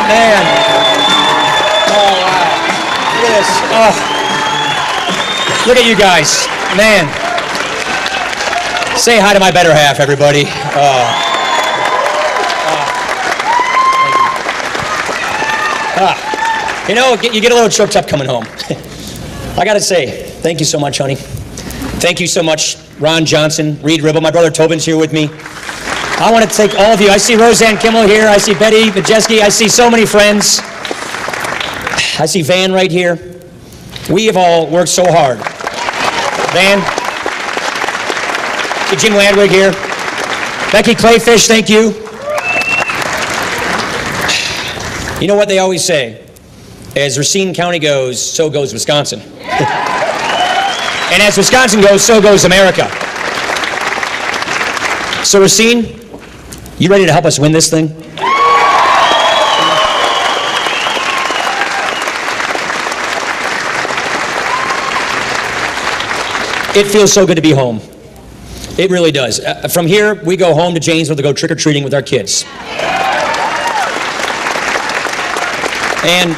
Man. Oh, wow. Look at this. Oh. Look at you guys. Man. Say hi to my better half, everybody. You know, you get a little choked up coming home. I got to say, thank you so much, honey. Thank you so much, Ron Johnson, Reed Ribble. My brother Tobin's here with me. I want to thank all of you. I see Roseanne Kimmel here. I see Betty Majeski. I see so many friends. I see Van right here. We have all worked so hard. Van. See Jim Landwig here. Becky Clayfish, thank you. You know what they always say? As Racine County goes, so goes Wisconsin. And as Wisconsin goes, so goes America. So Racine, you ready to help us win this thing? It feels so good to be home. It really does. From here, we go home to Janesville to go trick-or-treating with our kids. And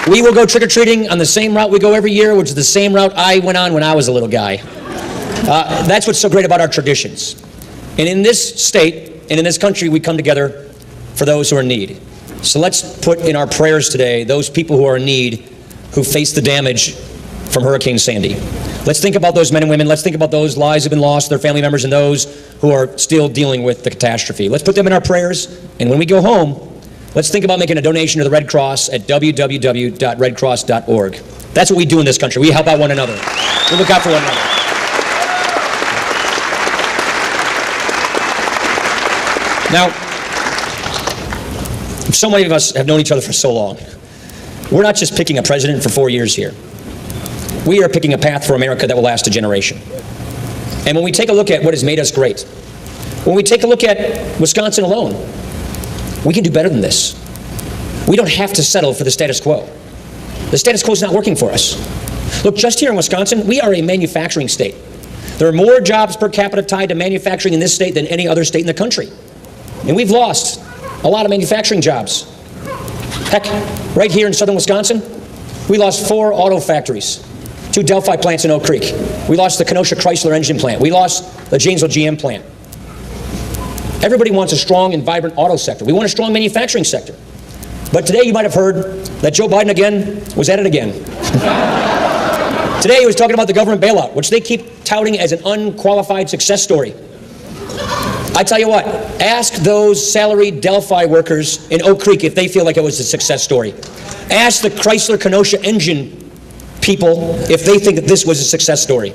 we will go trick-or-treating on the same route we go every year, which is the same route I went on when I was a little guy. That's what's so great about our traditions. And in this state and in this country, we come together for those who are in need. So let's put in our prayers today those people who are in need, who face the damage from Hurricane Sandy. Let's think about those men and women. Let's think about those lives who have been lost, their family members, and those who are still dealing with the catastrophe. Let's put them in our prayers. And when we go home, let's think about making a donation to the Red Cross at www.redcross.org. That's what we do in this country. We help out one another. We look out for one another. Now, so many of us have known each other for so long. We're not just picking a president for 4 years here. We are picking a path for America that will last a generation. And when we take a look at what has made us great, when we take a look at Wisconsin alone, we can do better than this. We don't have to settle for the status quo. The status quo is not working for us. Look, just here in Wisconsin, we are a manufacturing state. There are more jobs per capita tied to manufacturing in this state than any other state in the country. And we've lost a lot of manufacturing jobs. Heck, right here in southern Wisconsin, we lost 4 auto factories, 2 Delphi plants in Oak Creek. We lost the Kenosha Chrysler engine plant. We lost the Janesville GM plant. Everybody wants a strong and vibrant auto sector. We want a strong manufacturing sector. But today you might have heard that Joe Biden again was at it again. Today he was talking about the government bailout, which they keep touting as an unqualified success story. I tell you what, ask those salaried Delphi workers in Oak Creek if they feel like it was a success story. Ask the Chrysler Kenosha engine people if they think that this was a success story.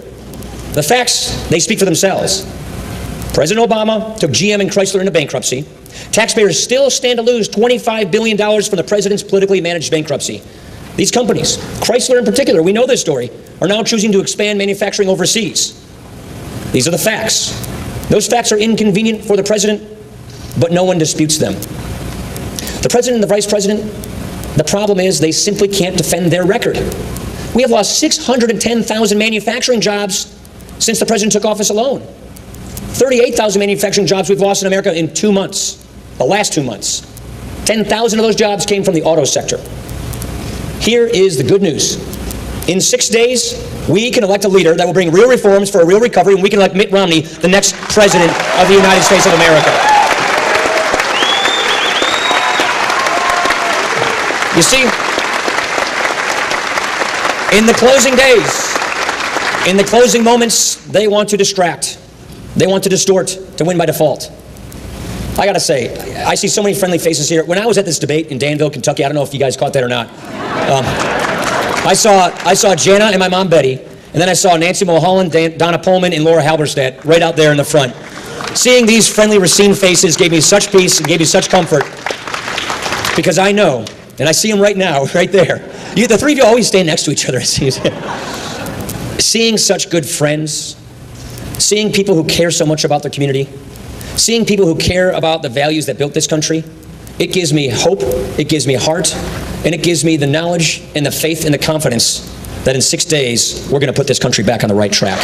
The facts, they speak for themselves. President Obama took GM and Chrysler into bankruptcy. Taxpayers still stand to lose $25 billion from the president's politically managed bankruptcy. These companies, Chrysler in particular, we know this story, are now choosing to expand manufacturing overseas. These are the facts. Those facts are inconvenient for the president, but no one disputes them. The president and the vice president, the problem is they simply can't defend their record. We have lost 610,000 manufacturing jobs since the president took office alone. 38,000 manufacturing jobs we've lost in America in 2 months, the last 2 months. 10,000 of those jobs came from the auto sector. Here is the good news. In 6 days, we can elect a leader that will bring real reforms for a real recovery, and we can elect Mitt Romney the next president of the United States of America. You see, in the closing days, in the closing moments, they want to distract. They want to distort, to win by default. I gotta say, I see so many friendly faces here. When I was at this debate in Danville, Kentucky, I don't know if you guys caught that or not. I saw Jana and my mom Betty, and then I saw Nancy Mulholland, Donna Pullman, and Laura Halberstadt right out there in the front. Seeing these friendly Racine faces gave me such peace and gave me such comfort, because I know, and I see them right now, right there. The three of you always stand next to each other. Seeing such good friends, seeing people who care so much about their community, seeing people who care about the values that built this country, it gives me hope, it gives me heart, and it gives me the knowledge and the faith and the confidence that in 6 days, we're going to put this country back on the right track.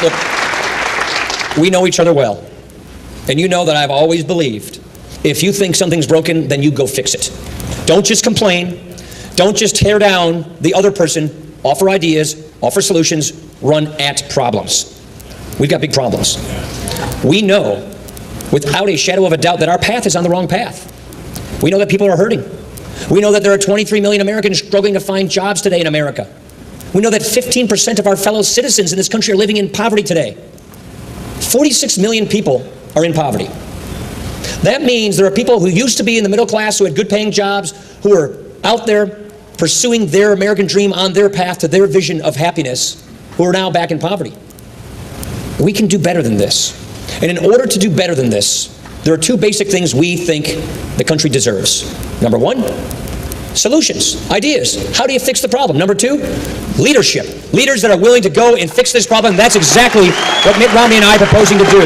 Look, we know each other well. And you know that I've always believed, if you think something's broken, then you go fix it. Don't just complain. Don't just tear down the other person. Offer ideas, offer solutions, run at problems. We've got big problems. We know, without a shadow of a doubt, that our path is on the wrong path. We know that people are hurting. We know that there are 23 million Americans struggling to find jobs today in America. We know that 15% of our fellow citizens in this country are living in poverty today. 46 million people are in poverty. That means there are people who used to be in the middle class, who had good paying jobs, who are out there pursuing their American dream on their path to their vision of happiness, who are now back in poverty. We can do better than this. And in order to do better than this, there are two basic things we think the country deserves. Number one, solutions, ideas. How do you fix the problem? Number two, leadership. Leaders that are willing to go and fix this problem. That's exactly what Mitt Romney and I are proposing to do.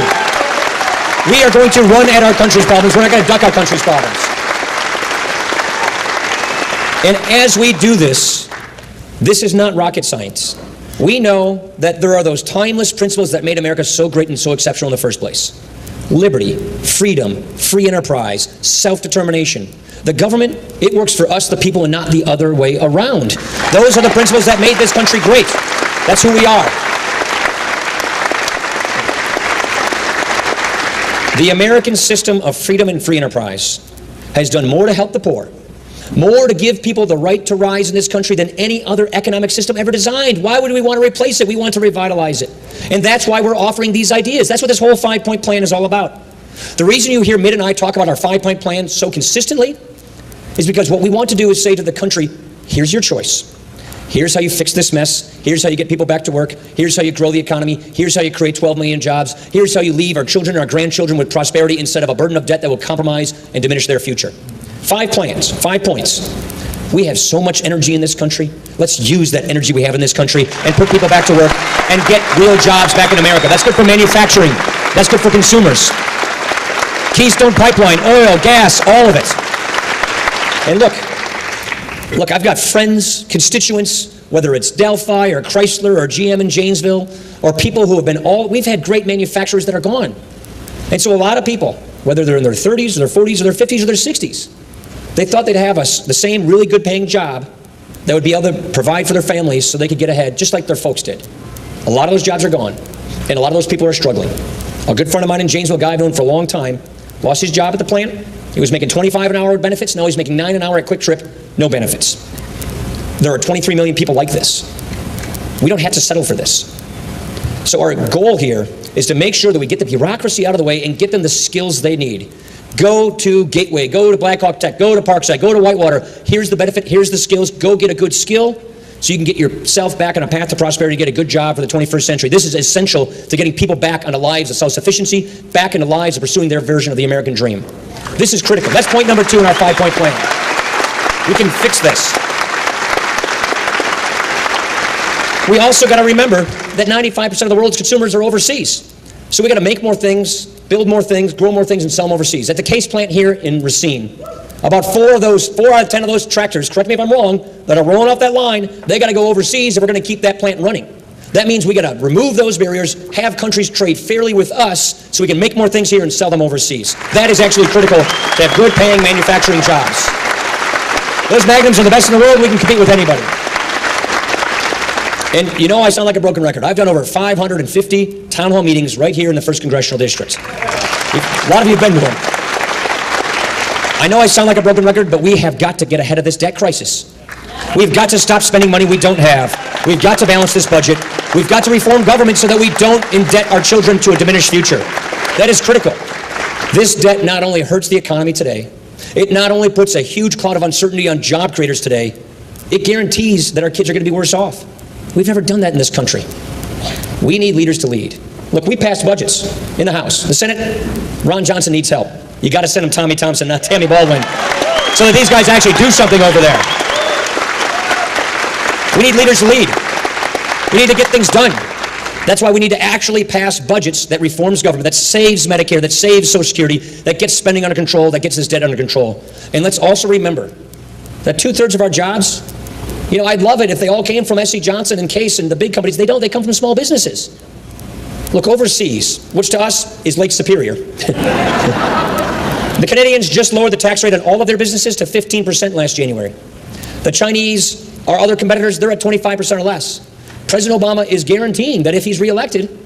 We are going to run at our country's problems. We're not going to duck our country's problems. And as we do this, this is not rocket science. We know that there are those timeless principles that made America so great and so exceptional in the first place. Liberty, freedom, free enterprise, self-determination. The government, it works for us, the people, and not the other way around. Those are the principles that made this country great. That's who we are. The American system of freedom and free enterprise has done more to help the poor, more to give people the right to rise in this country than any other economic system ever designed. Why would we want to replace it? We want to revitalize it. And that's why we're offering these ideas. That's what this whole 5-point plan is all about. The reason you hear Mitt and I talk about our 5-point plan so consistently is because what we want to do is say to the country, here's your choice. Here's how you fix this mess. Here's how you get people back to work. Here's how you grow the economy. Here's how you create 12 million jobs. Here's how you leave our children and our grandchildren with prosperity instead of a burden of debt that will compromise and diminish their future. 5 plans, 5 points. We have so much energy in this country. Let's use that energy we have in this country and put people back to work and get real jobs back in America. That's good for manufacturing. That's good for consumers. Keystone Pipeline, oil, gas, all of it. And look, I've got friends, constituents, whether it's Delphi or Chrysler or GM in Janesville, or people who have been we've had great manufacturers that are gone. And so a lot of people, whether they're in their 30s or their 40s or their 50s or their 60s, they thought they'd have the same really good paying job that would be able to provide for their families so they could get ahead, just like their folks did. A lot of those jobs are gone, and a lot of those people are struggling. A good friend of mine in Janesville, a guy I've known for a long time, lost his job at the plant. He was making $25 an hour with benefits. Now he's making $9 an hour at Quick Trip, no benefits. There are 23 million people like this. We don't have to settle for this. So our goal here is to make sure that we get the bureaucracy out of the way and get them the skills they need. Go to Gateway, go to Blackhawk Tech, go to Parkside, go to Whitewater. Here's the benefit, here's the skills. Go get a good skill so you can get yourself back on a path to prosperity, get a good job for the 21st century. This is essential to getting people back onto lives of self-sufficiency, back into lives of pursuing their version of the American dream. This is critical. That's point number 2 in our 5-point plan. We can fix this. We also got to remember that 95% of the world's consumers are overseas. So we got to make more things, build more things, grow more things, and sell them overseas. At the Case plant here in Racine, about 4 out of 10 of those tractors, correct me if I'm wrong, that are rolling off that line, they got to go overseas if we're going to keep that plant running. That means we got to remove those barriers, have countries trade fairly with us so we can make more things here and sell them overseas. That is actually critical to have good paying manufacturing jobs. Those magnums are the best in the world. We can compete with anybody. And you know I sound like a broken record. I've done over 550 town hall meetings right here in the 1st Congressional District. A lot of you have been to them. I know I sound like a broken record, but we have got to get ahead of this debt crisis. We've got to stop spending money we don't have. We've got to balance this budget. We've got to reform government so that we don't indebt our children to a diminished future. That is critical. This debt not only hurts the economy today, it not only puts a huge cloud of uncertainty on job creators today, it guarantees that our kids are going to be worse off. We've never done that in this country. We need leaders to lead. Look, we passed budgets in the House. The Senate, Ron Johnson needs help. You got to send him Tommy Thompson, not Tammy Baldwin, so that these guys actually do something over there. We need leaders to lead. We need to get things done. That's why we need to actually pass budgets that reforms government, that saves Medicare, that saves Social Security, that gets spending under control, that gets this debt under control. And let's also remember that 2/3 of our jobs, I'd love it if they all came from S.C. Johnson and Case and the big companies. They don't. They come from small businesses. Look overseas, which to us is Lake Superior. The Canadians just lowered the tax rate on all of their businesses to 15% last January. The Chinese, our other competitors, they're at 25% or less. President Obama is guaranteeing that if he's reelected,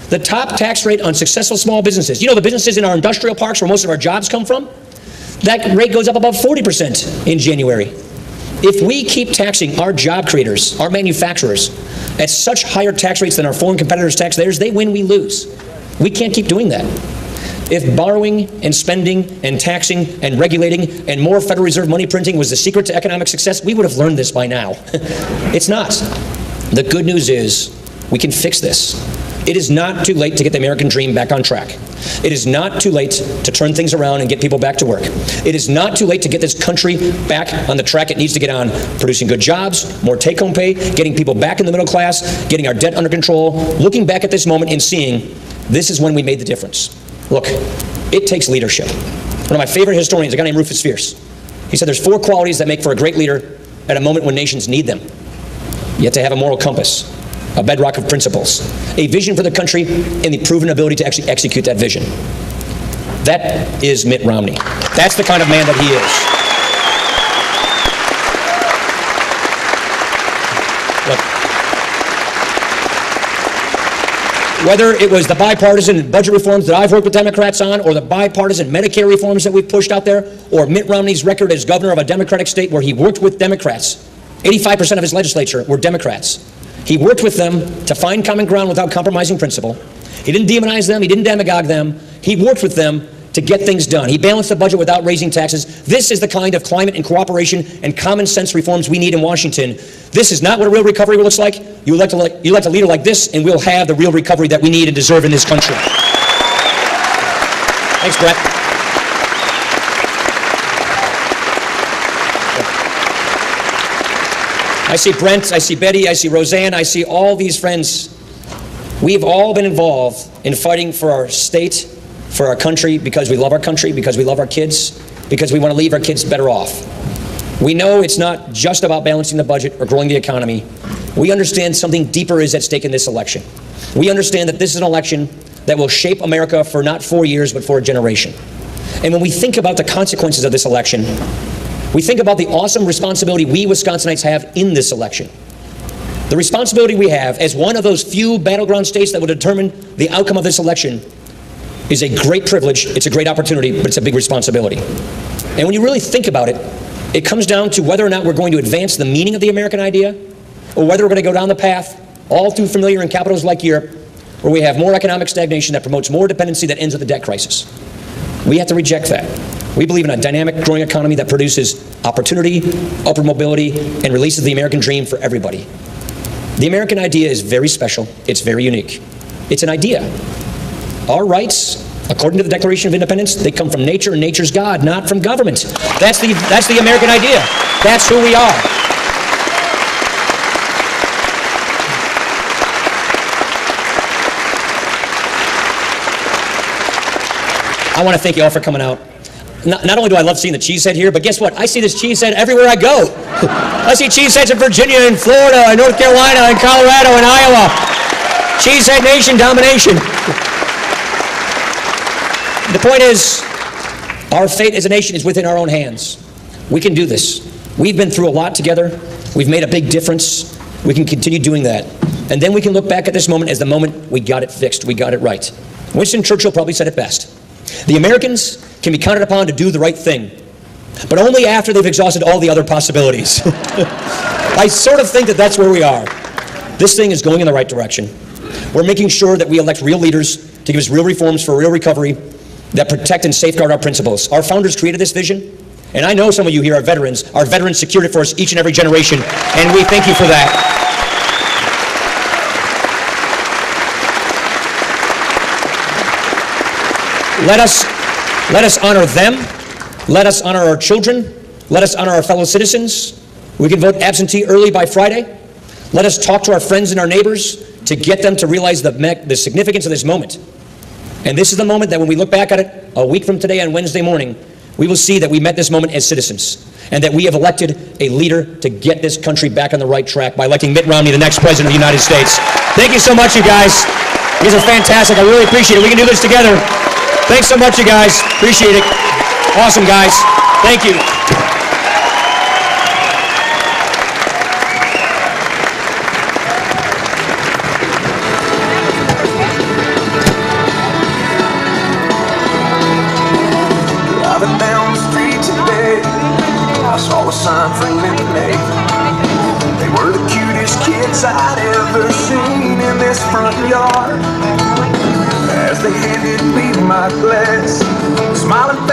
the top tax rate on successful small businesses, you know, the businesses in our industrial parks where most of our jobs come from, that rate goes up about 40% in January. If we keep taxing our job creators, our manufacturers, at such higher tax rates than our foreign competitors tax theirs, they win, we lose. We can't keep doing that. If borrowing and spending and taxing and regulating and more Federal Reserve money printing was the secret to economic success, we would have learned this by now. It's not. The good news is we can fix this. It is not too late to get the American dream back on track. It is not too late to turn things around and get people back to work. It is not too late to get this country back on the track it needs to get on, producing good jobs, more take-home pay, getting people back in the middle class, getting our debt under control, looking back at this moment and seeing this is when we made the difference. Look, it takes leadership. One of my favorite historians, a guy named Rufus Fierce, he said there's 4 qualities that make for a great leader at a moment when nations need them. You have to have a moral compass, a bedrock of principles, a vision for the country, and the proven ability to actually execute that vision. That is Mitt Romney. That's the kind of man that he is. Look, whether it was the bipartisan budget reforms that I've worked with Democrats on, or the bipartisan Medicare reforms that we've pushed out there, or Mitt Romney's record as governor of a Democratic state where he worked with Democrats, 85% of his legislature were Democrats. He worked with them to find common ground without compromising principle. He didn't demonize them. He didn't demagogue them. He worked with them to get things done. He balanced the budget without raising taxes. This is the kind of climate and cooperation and common sense reforms we need in Washington. This is not what a real recovery looks like. You elect a leader like this, and we'll have the real recovery that we need and deserve in this country. Thanks, Brett. I see Brent, I see Betty, I see Roseanne, I see all these friends. We've all been involved in fighting for our state, for our country, because we love our country, because we love our kids, because we want to leave our kids better off. We know it's not just about balancing the budget or growing the economy. We understand something deeper is at stake in this election. We understand that this is an election that will shape America for not 4 years, but for a generation. And when we think about the consequences of this election, we think about the awesome responsibility we Wisconsinites have in this election. The responsibility we have as one of those few battleground states that will determine the outcome of this election is a great privilege, it's a great opportunity, but it's a big responsibility. And when you really think about it, it comes down to whether or not we're going to advance the meaning of the American idea, or whether we're going to go down the path, all too familiar in capitals like Europe, where we have more economic stagnation that promotes more dependency that ends with a debt crisis. We have to reject that. We believe in a dynamic, growing economy that produces opportunity, upward mobility, and releases the American dream for everybody. The American idea is very special. It's very unique. It's an idea. Our rights, according to the Declaration of Independence, they come from nature and nature's God, not from government. That's the American idea. That's who we are. I want to thank you all for coming out. Not only do I love seeing the cheesehead here, but guess what? I see this cheesehead everywhere I go. I see cheeseheads in Virginia, in Florida, in North Carolina, in Colorado, in Iowa. Cheesehead nation domination. The point is, our fate as a nation is within our own hands. We can do this. We've been through a lot together. We've made a big difference. We can continue doing that. And then we can look back at this moment as the moment we got it fixed, we got it right. Winston Churchill probably said it best. The Americans can be counted upon to do the right thing, but only after they've exhausted all the other possibilities. I sort of think that that's where we are. This thing is going in the right direction. We're making sure that we elect real leaders to give us real reforms for real recovery that protect and safeguard our principles. Our founders created this vision, and I know some of you here are veterans. Our veterans secured it for us each and every generation, and we thank you for that. Let us honor them. Let us honor our children. Let us honor our fellow citizens. We can vote absentee early by Friday. Let us talk to our friends and our neighbors to get them to realize the significance of this moment. And this is the moment that when we look back at it a week from today on Wednesday morning, we will see that we met this moment as citizens and that we have elected a leader to get this country back on the right track by electing Mitt Romney, the next president of the United States. Thank you so much, you guys. You guys are fantastic. I really appreciate it. We can do this together. Thanks so much, you guys. Appreciate it. Awesome, guys. Thank you. Driving down the street today, I saw a sign for lemonade. They were the cutest kids I'd ever seen in this front yard. As they handed me my glass, smiling